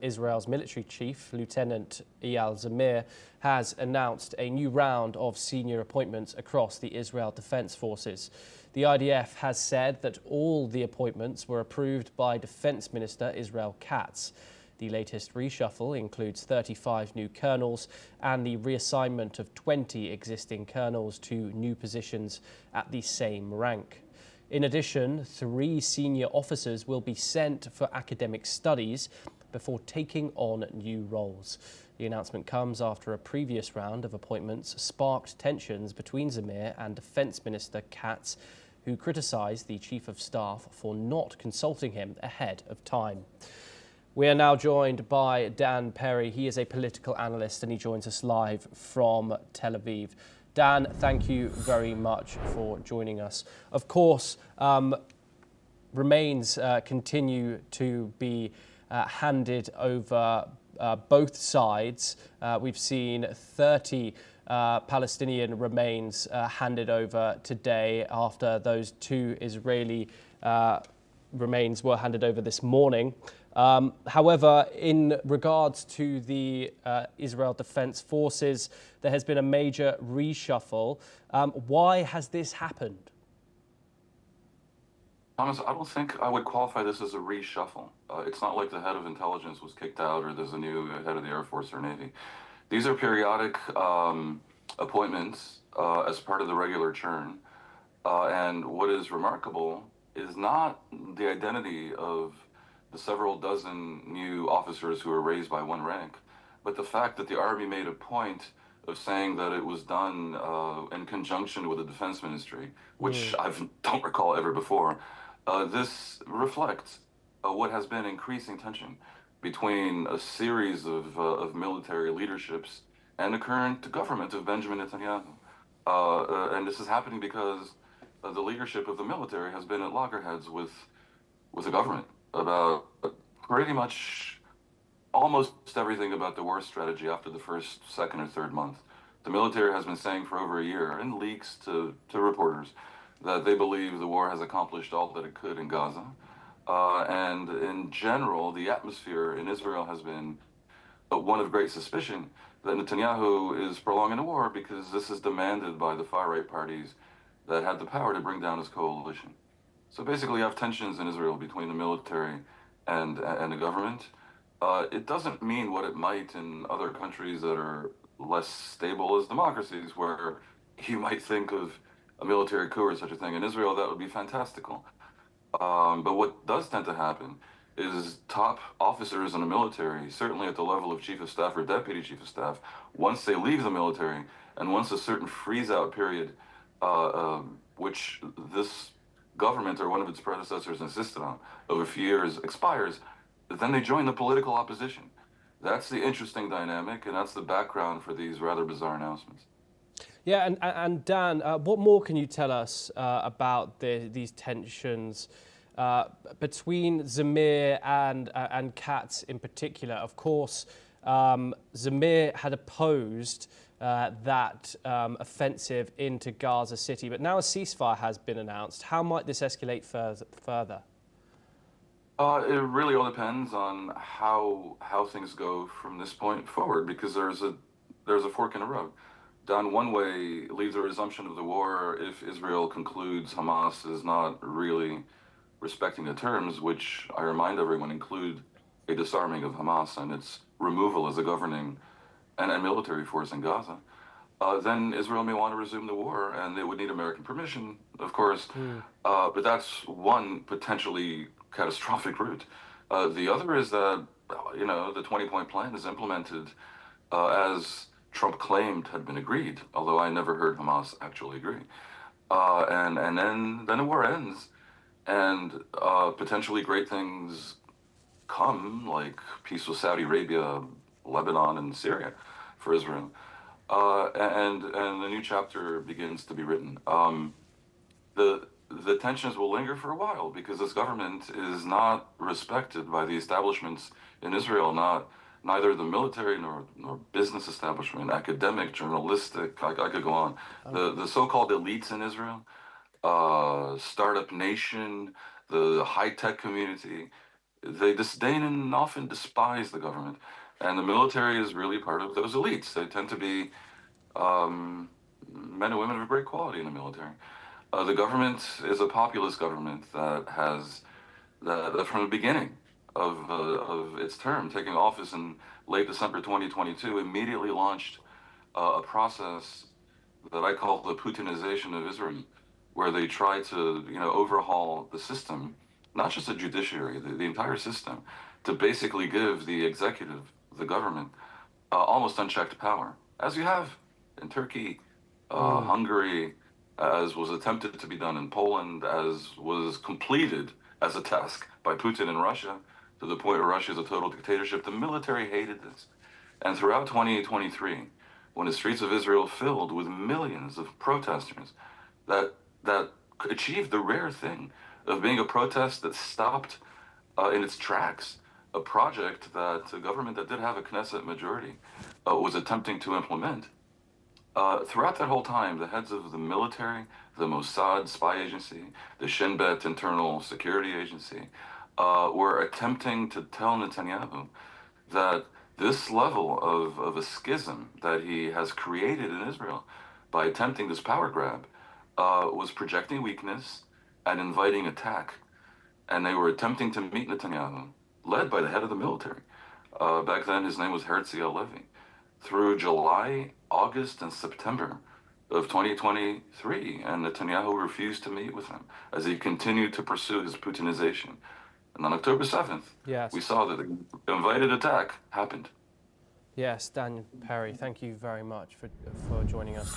Israel's military chief, Lieutenant Eyal Zamir, has announced a new round of senior appointments across the Israel Defense Forces. The IDF has said that all the appointments were approved by Defense Minister Israel Katz. The latest reshuffle includes 35 new colonels and the reassignment of 20 existing colonels to new positions at the same rank. In addition, 3 senior officers will be sent for academic studies before taking on new roles. The announcement comes after a previous round of appointments sparked tensions between Zamir and Defense Minister Katz, who criticised the Chief of Staff for not consulting him ahead of time. We are now joined by Dan Perry. He is a political analyst and he joins us live from Tel Aviv. Dan, thank you very much for joining us. Of course, remains continue to be handed over both sides. We've seen 30 Palestinian remains handed over today after those 2 Israeli remains were handed over this morning. However, in regards to the Israel Defense Forces, there has been a major reshuffle. Why has this happened? Thomas, I don't think I would qualify this as a reshuffle. It's not like the head of intelligence was kicked out or there's a new head of the Air Force or Navy. These are periodic appointments as part of the regular churn. And what is remarkable is not the identity of the several dozen new officers who were raised by one rank, but the fact that the Army made a point of saying that it was done in conjunction with the Defense Ministry, which I don't recall ever before. This reflects what has been increasing tension between a series of military leaderships and the current government of Benjamin Netanyahu. And this is happening because the leadership of the military has been at loggerheads with the government about pretty much almost everything about the war strategy after the first, second, or third month. The military has been saying for over a year in leaks to reporters that they believe the war has accomplished all that it could in Gaza. And in general, the atmosphere in Israel has been one of great suspicion that Netanyahu is prolonging the war because this is demanded by the far-right parties that had the power to bring down his coalition. So basically, you have tensions in Israel between the military and the government. It doesn't mean what it might in other countries that are less stable as democracies, where you might think of a military coup or such a thing. In Israel, that would be fantastical. But what does tend to happen is top officers in the military, certainly at the level of chief of staff or deputy chief of staff, once they leave the military and once a certain freeze-out period, which this government or one of its predecessors insisted on over a few years, expires, then they join the political opposition. That's the interesting dynamic, and that's the background for these rather bizarre announcements. Yeah, and Dan, what more can you tell us about these tensions between Zamir and Katz in particular? Of course, Zamir had opposed that offensive into Gaza City, but now a ceasefire has been announced. How might this escalate further? It really all depends on how things go from this point forward, because there's a fork in the road. Down one way leaves a resumption of the war if Israel concludes Hamas is not really respecting the terms, which I remind everyone include a disarming of Hamas and its removal as a governing and military force in Gaza. Then Israel may want to resume the war, and it would need American permission, of course. But that's one potentially catastrophic route. The other is that, the 20-point plan is implemented as Trump claimed had been agreed, although I never heard Hamas actually agree. And then the war ends, and potentially great things come, like peace with Saudi Arabia, Lebanon, and Syria for Israel. And the new chapter begins to be written. The tensions will linger for a while because this government is not respected by the establishments in Israel, neither the military nor business establishment, academic, journalistic, I could go on. The so-called elites in Israel, startup nation, the high-tech community, They disdain and often despise the government. And the military is really part of those elites. They tend to be men and women of great quality in the military. The government is a populist government that has, that from the beginning of its term, taking office in late December 2022, immediately launched a process that I call the Putinization of Israel, where they try to, overhaul the system, not just the judiciary, the entire system, to basically give the executive, the government, almost unchecked power, as you have in Turkey, Hungary, as was attempted to be done in Poland, as was completed as a task by Putin in Russia, to the point where Russia is a total dictatorship. The military hated this. And throughout 2023, when the streets of Israel filled with millions of protesters that achieved the rare thing of being a protest that stopped in its tracks a project that a government that did have a Knesset majority was attempting to implement. Throughout that whole time, the heads of the military, the Mossad spy agency, the Shin Bet internal security agency, were attempting to tell Netanyahu that this level of a schism that he has created in Israel by attempting this power grab was projecting weakness and inviting attack. And they were attempting to meet Netanyahu, led by the head of the military. Back then, his name was Herzl Levy. Through July, August, and September of 2023, and Netanyahu refused to meet with him as he continued to pursue his Putinization. And on October 7th, Yes. we saw that the invited attack happened. Yes, Daniel Perry, thank you very much for joining us.